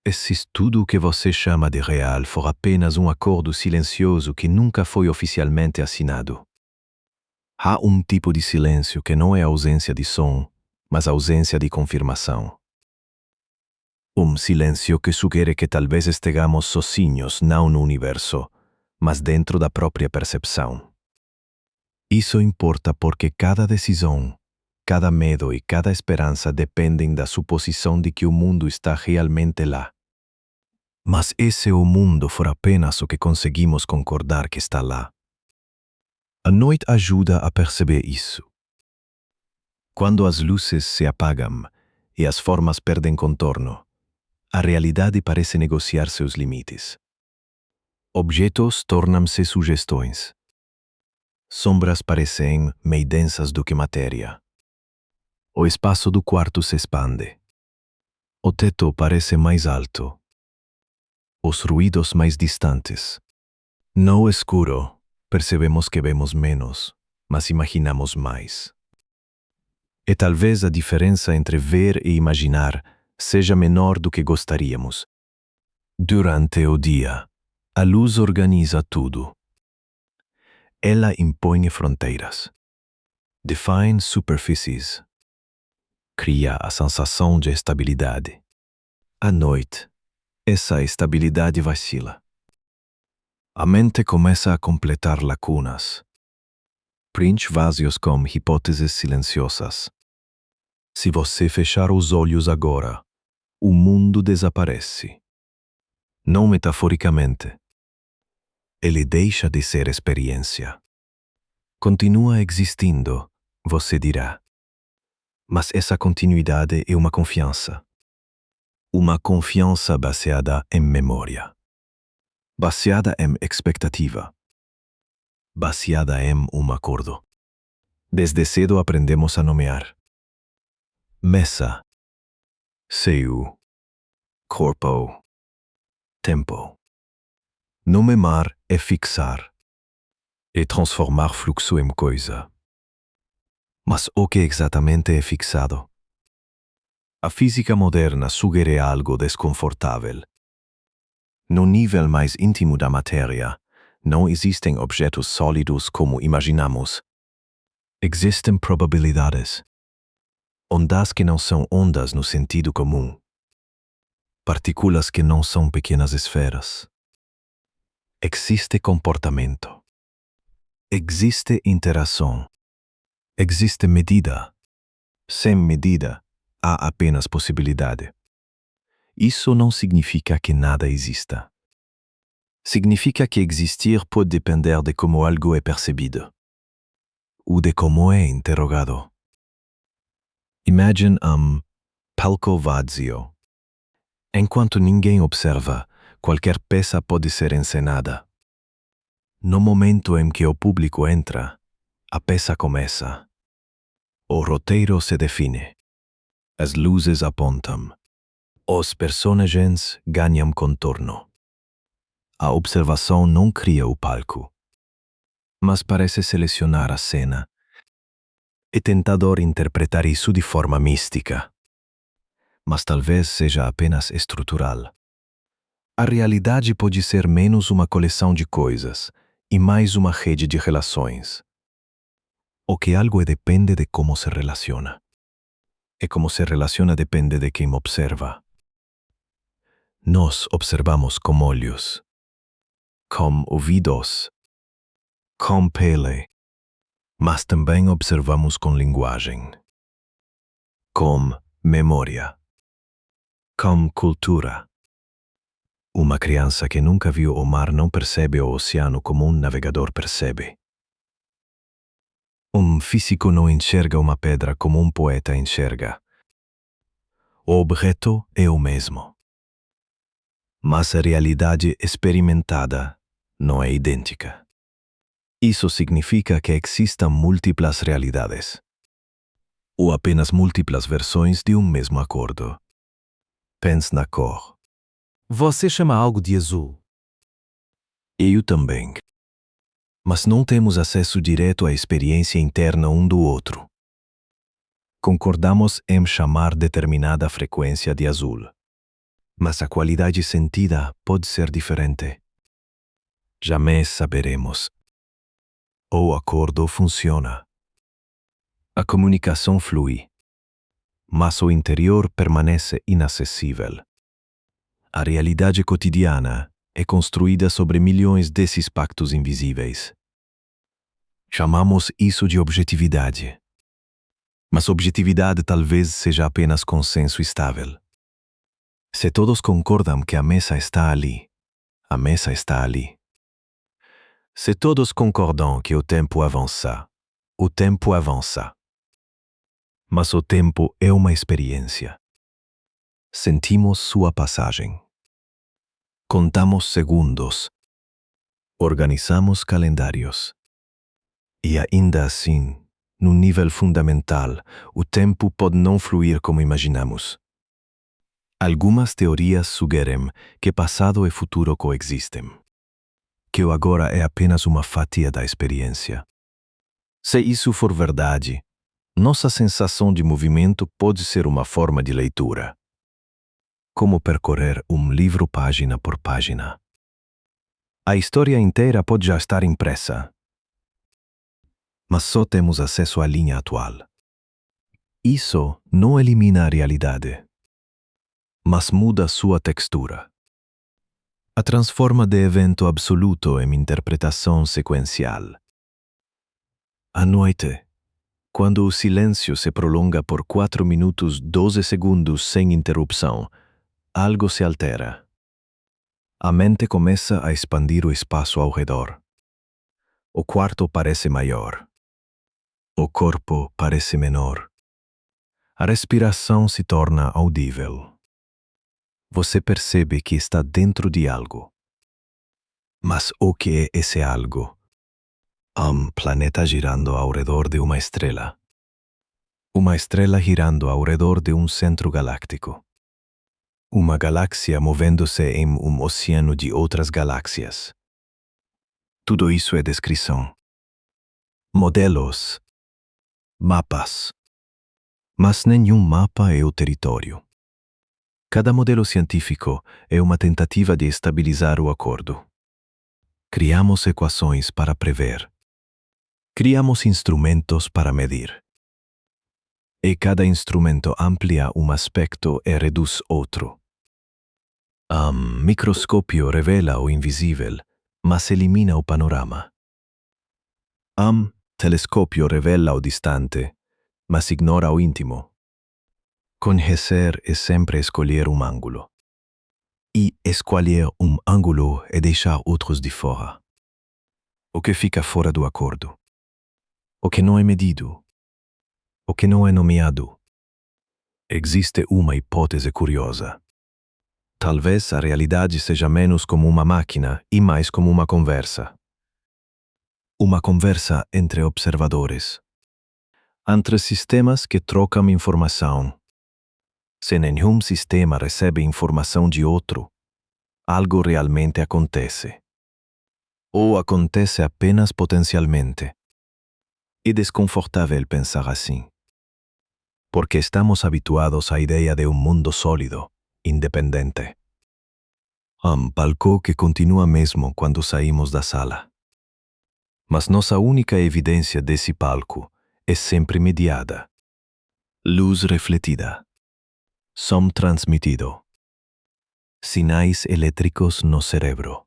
E se tudo o que você chama de real for apenas acordo silencioso que nunca foi oficialmente assinado? Há tipo de silêncio que não é ausência de som, mas ausência de confirmação. Silêncio que sugere que talvez estejamos sozinhos não no universo, mas dentro da própria percepção. Isso importa porque cada decisão, cada medo e cada esperança dependem da suposição de que o mundo está realmente lá. Mas e se o mundo for apenas o que conseguimos concordar que está lá? A noite ajuda a perceber isso. Quando as luzes se apagam e as formas perdem contorno, a realidade parece negociar seus limites. Objetos tornam-se sugestões. Sombras parecem mais densas do que matéria. O espaço do quarto se expande. O teto parece mais alto. Os ruídos mais distantes. No escuro, percebemos que vemos menos, mas imaginamos mais. E talvez a diferença entre ver e imaginar seja menor do que gostaríamos. Durante o dia, a luz organiza tudo. Ela impõe fronteiras. Define superfícies. Cria a sensação de estabilidade. À noite, essa estabilidade vacila. A mente começa a completar lacunas. Preenche vazios com hipóteses silenciosas. Se você fechar os olhos agora, o mundo desaparece. Não metaforicamente. Ele deixa de ser experiência. Continua existindo, você dirá. Mas essa continuidade é uma confiança. Uma confiança baseada em memória. Baseada em expectativa. Baseada em acordo. Desde cedo aprendemos a nomear. Mesa. Seu. Corpo. Tempo. Nomear é fixar. É transformar fluxo em coisa. Mas o que exatamente é fixado? A física moderna sugere algo desconfortável. No nível mais íntimo da matéria, não existem objetos sólidos como imaginamos. Existem probabilidades. Ondas que não são ondas no sentido comum. Partículas que não são pequenas esferas. Existe comportamento. Existe interação. Existe medida. Sem medida, há apenas possibilidade. Isso não significa que nada exista. Significa que existir pode depender de como algo é percebido. Ou de como é interrogado. Imagine palco vazio. Enquanto ninguém observa, qualquer peça pode ser encenada. No momento em que o público entra, a peça começa. O roteiro se define. As luzes apontam. Os personagens ganham contorno. A observação não cria o palco, mas parece selecionar a cena. É tentador interpretar isso de forma mística, mas talvez seja apenas estrutural. A realidade pode ser menos uma coleção de coisas e mais uma rede de relações. O que algo depende de como se relaciona. E como se relaciona depende de quem observa. Nós observamos com olhos, com ouvidos, com pele, mas também observamos com linguagem, com memória, com cultura. Uma criança que nunca viu o mar não percebe o oceano como navegador percebe. Físico não enxerga uma pedra como poeta enxerga. O objeto é o mesmo. Mas a realidade experimentada não é idêntica. Isso significa que existam múltiplas realidades. Ou apenas múltiplas versões de mesmo acordo. Pense na cor. Você chama algo de azul. Eu também. Mas não temos acesso direto à experiência interna do outro. Concordamos em chamar determinada frequência de azul. mas a qualidade sentida pode ser diferente. Jamais saberemos. O acordo funciona. A comunicação flui, mas o interior permanece inacessível. A realidade cotidiana é construída sobre milhões desses pactos invisíveis. Chamamos isso de objetividade. Mas objetividade talvez seja apenas consenso estável. Se todos concordam que a mesa está ali, a mesa está ali. Se todos concordam que o tempo avança, o tempo avança. Mas o tempo é uma experiência. Sentimos sua passagem. Contamos segundos. Organizamos calendários. E ainda assim, no nível fundamental, o tempo pode não fluir como imaginamos. Algumas teorias sugerem que passado e futuro coexistem. Que o agora é apenas uma fatia da experiência. Se isso for verdade, nossa sensação de movimento pode ser uma forma de leitura. Como percorrer um livro página por página. A história inteira pode já estar impressa. Mas só temos acesso à linha atual. Isso não elimina a realidade, mas muda sua textura. A transforma de evento absoluto em interpretação sequencial. À noite, quando o silêncio se prolonga por 4 minutos 12 segundos sem interrupção, algo se altera. A mente começa a expandir o espaço ao redor. O quarto parece maior. O corpo parece menor. A respiração se torna audível. Você percebe que está dentro de algo. Mas o que é esse algo? Um planeta girando ao redor de uma estrela. Uma estrela girando ao redor de um centro galáctico. Uma galáxia movendo-se em um oceano de outras galáxias. Tudo isso é descrição. Modelos. Mapas. Mas nenhum mapa é o território. Cada modelo científico é uma tentativa de estabilizar o acordo. Criamos equações para prever. Criamos instrumentos para medir. E cada instrumento amplia um aspecto e reduz outro. Microscópio revela o invisível, mas elimina o panorama. Telescópio revela o distante, mas ignora o íntimo. Conhecer é sempre escolher um ângulo. E escolher um ângulo é deixar outros de fora. O que fica fora do acordo. O que não é medido. O que não é nomeado. Existe uma hipótese curiosa. Talvez a realidade seja menos como uma máquina e mais como uma conversa. Uma conversa entre observadores. Entre sistemas que trocam informação. Se nenhum sistema recebe informação de outro, algo realmente acontece. Ou acontece apenas potencialmente. É desconfortável pensar assim. Porque estamos habituados à ideia de um mundo sólido, independente. Palco que continua mesmo quando saímos da sala. Mas nossa única evidência desse palco é sempre mediada. Luz refletida. Som transmitido. Sinais elétricos no cérebro.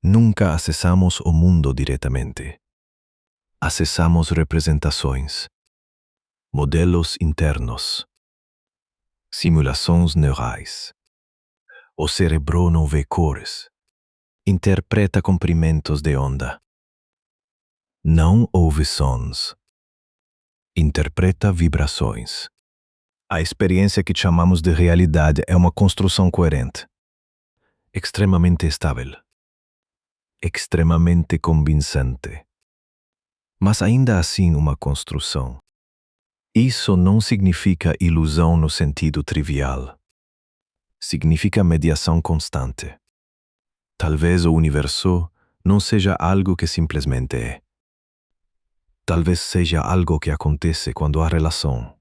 Nunca acessamos o mundo diretamente. Acessamos representações. Modelos internos. Simulações neurais. O cérebro não vê cores. Interpreta comprimentos de onda. Não ouve sons. Interpreta vibrações. A experiência que chamamos de realidade é uma construção coerente. Extremamente estável. Extremamente convincente. Mas ainda assim uma construção. Isso não significa ilusão no sentido trivial. Significa mediação constante. Talvez o universo não seja algo que simplesmente é. Talvez seja algo que acontece quando há relação.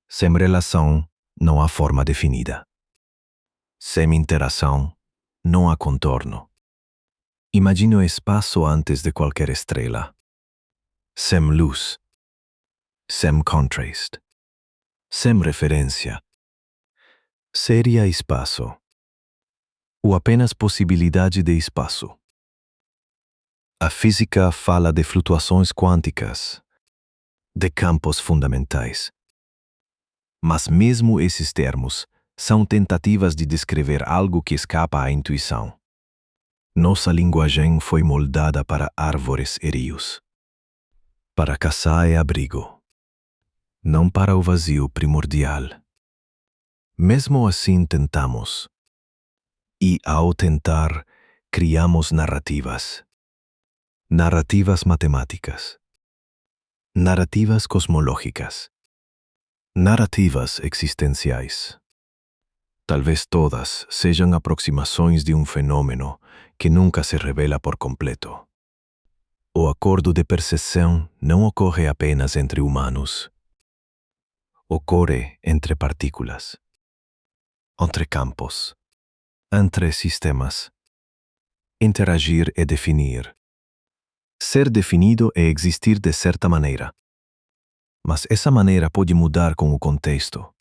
Sem relação, não há forma definida. Sem interação, não há contorno. Imagine o espaço antes de qualquer estrela. Sem luz. Sem contraste. Sem referência. Seria espaço. Ou apenas possibilidade de espaço. A física fala de flutuações quânticas, de campos fundamentais. Mas mesmo esses termos são tentativas de descrever algo que escapa à intuição. Nossa linguagem foi moldada para árvores e rios, para caça e abrigo, não para o vazio primordial. Mesmo assim tentamos. E ao tentar, criamos narrativas. Narrativas matemáticas. Narrativas cosmológicas. Narrativas existenciais. Talvez todas sejam aproximações de um fenômeno que nunca se revela por completo. O acordo de percepção não ocorre apenas entre humanos. Ocorre entre partículas, entre campos, entre sistemas. Interagir é definir. Ser definido é existir de certa maneira. Mas essa maneira pode mudar com o contexto.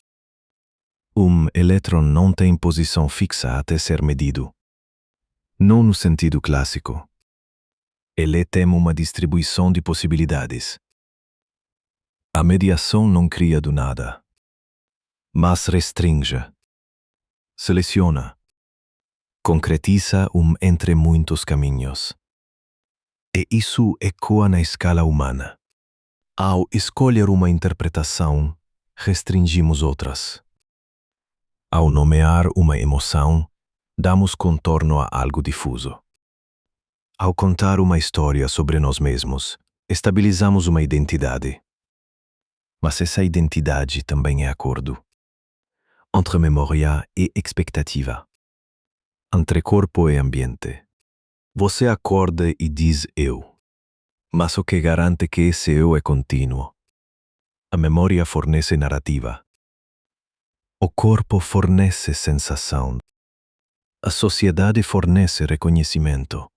Um elétron não tem posição fixa até ser medido. Não no sentido clássico. Ele tem uma distribuição de possibilidades. A mediação não cria do nada, mas restringe, seleciona, concretiza entre muitos caminhos. E isso ecoa na escala humana. Ao escolher uma interpretação, restringimos outras. Ao nomear uma emoção, damos contorno a algo difuso. Ao contar uma história sobre nós mesmos, estabilizamos uma identidade. Mas essa identidade também é acordo. Entre memória e expectativa. Entre corpo e ambiente. Você acorda e diz eu. Mas o que garante que esse eu é contínuo? A memória fornece narrativa. O corpo fornece sensação. A sociedade fornece reconhecimento.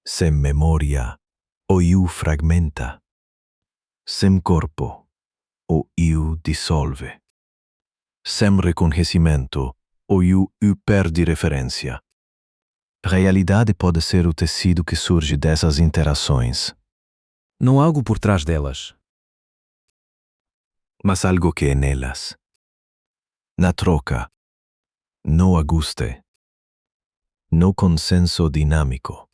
Sem memória, o eu fragmenta. Sem corpo, o eu dissolve. Sem reconhecimento, o eu perde referência. Realidade pode ser o tecido que surge dessas interações. Não há algo por trás delas. Mas algo que é nelas. Na troca, no ajuste, no consenso dinâmico.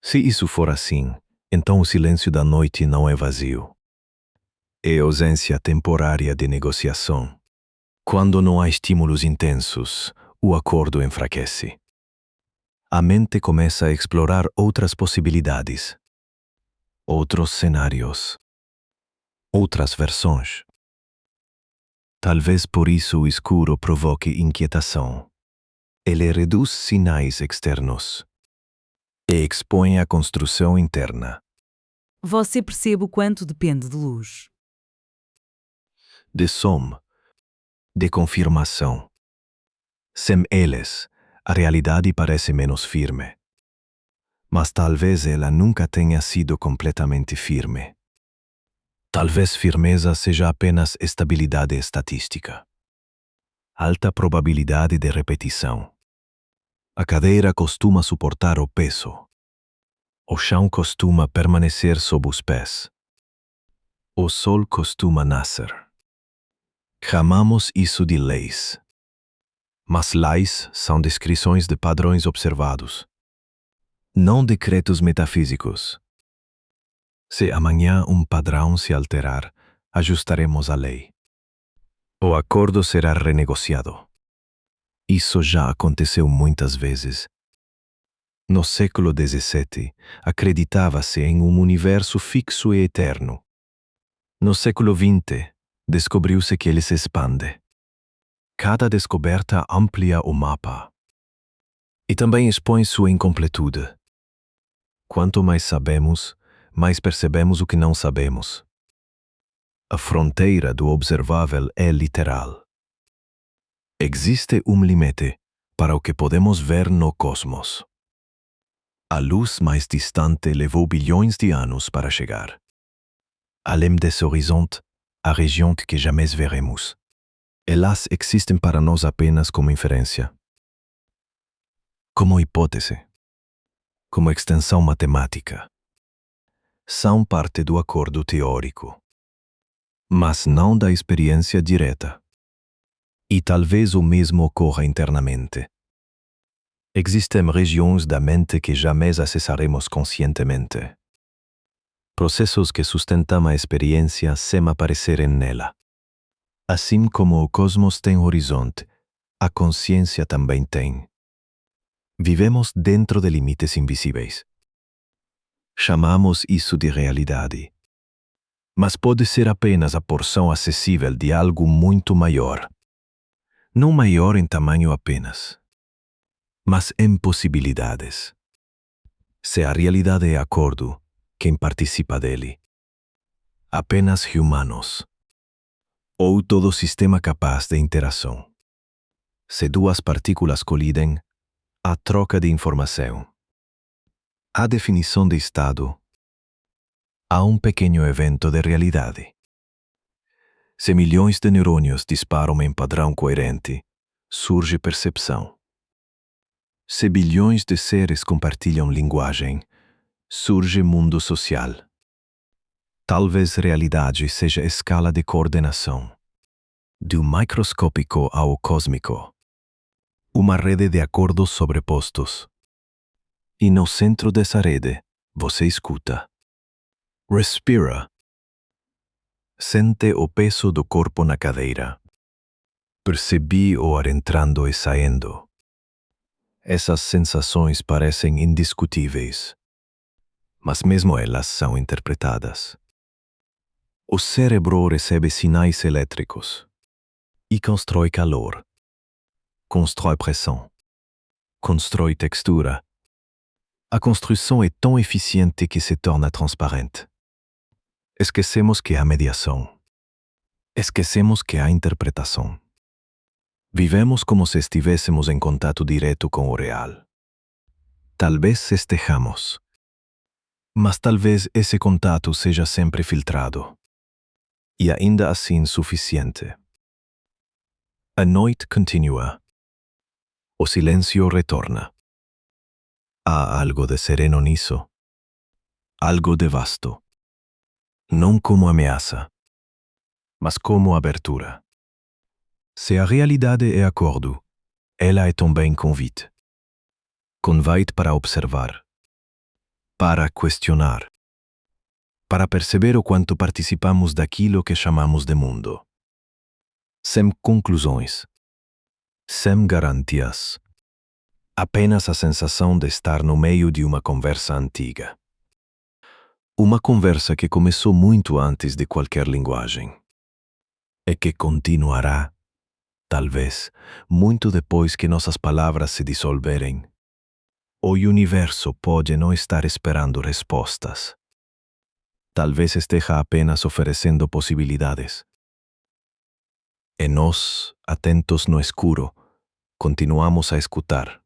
Se isso for assim, então o silêncio da noite não é vazio. É ausência temporária de negociação. Quando não há estímulos intensos, o acordo enfraquece. A mente começa a explorar outras possibilidades, outros cenários, outras versões. Talvez por isso o escuro provoque inquietação. Ele reduz sinais externos e expõe a construção interna. Você percebe o quanto depende de luz. De som, de confirmação. Sem eles, a realidade parece menos firme. Mas talvez ela nunca tenha sido completamente firme. Talvez firmeza seja apenas estabilidade estatística. Alta probabilidade de repetição. A cadeira costuma suportar o peso. O chão costuma permanecer sob os pés. O sol costuma nascer. Chamamos isso de leis. Mas leis são descrições de padrões observados, não decretos metafísicos. Se amanhã um padrão se alterar, ajustaremos a lei. O acordo será renegociado. Isso já aconteceu muitas vezes. No século XVII, acreditava-se em um universo fixo e eterno. No século XX, descobriu-se que ele se expande. Cada descoberta amplia o mapa. E também expõe sua incompletude. Quanto mais sabemos, mais percebemos o que não sabemos. A fronteira do observável é literal. Existe um limite, para o que podemos ver no cosmos. A luz mais distante levou bilhões de anos para chegar. Além desse horizonte, a região que jamais veremos. Elas existem para nós apenas como inferência, como hipótese, como extensão matemática. São parte do acordo teórico, mas não da experiência direta. E talvez o mesmo ocorra internamente. Existem regiões da mente que jamais acessaremos conscientemente. Processos que sustentam a experiência sem aparecerem nela. Assim como o cosmos tem horizonte, a consciência também tem. Vivemos dentro de limites invisíveis. Chamamos isso de realidade. Mas pode ser apenas a porção acessível de algo muito maior. Não maior em tamanho apenas, mas em possibilidades. Se a realidade é acordo, quem participa dele? Apenas humanos. Ou todo sistema capaz de interação. Se duas partículas colidem, há troca de informação. Há definição de estado. Há um pequeno evento de realidade. Se milhões de neurônios disparam em padrão coerente, surge percepção. Se bilhões de seres compartilham linguagem, surge mundo social. Talvez realidade seja escala de coordenação, do microscópico ao cósmico. Uma rede de acordos sobrepostos. E no centro dessa rede, você escuta. Respira. Sente o peso do corpo na cadeira. Percebi o ar entrando e saindo. Essas sensações parecem indiscutíveis, mas mesmo elas são interpretadas. O cérebro recebe sinais elétricos e constrói calor, constrói pressão, constrói textura. A construção é tão eficiente que se torna transparente. Esquecemos que há mediação. Esquecemos que há interpretação. Vivemos como se estivéssemos em contato direto com o real. Talvez estejamos, mas talvez esse contato seja sempre filtrado. E ainda assim suficiente. A noite continua. O silêncio retorna. Há algo de sereno nisso. Algo de vasto. Não como ameaça, mas como abertura. Se a realidade é acordo, ela é também convite. Convite para observar, para questionar, para perceber o quanto participamos daquilo que chamamos de mundo. Sem conclusões, sem garantias. Apenas a sensação de estar no meio de uma conversa antiga. Uma conversa que começou muito antes de qualquer linguagem. E que continuará, talvez, muito depois que nossas palavras se dissolverem. O universo pode não estar esperando respostas. Talvez esteja apenas oferecendo possibilidades. E nós, atentos no escuro, continuamos a escutar.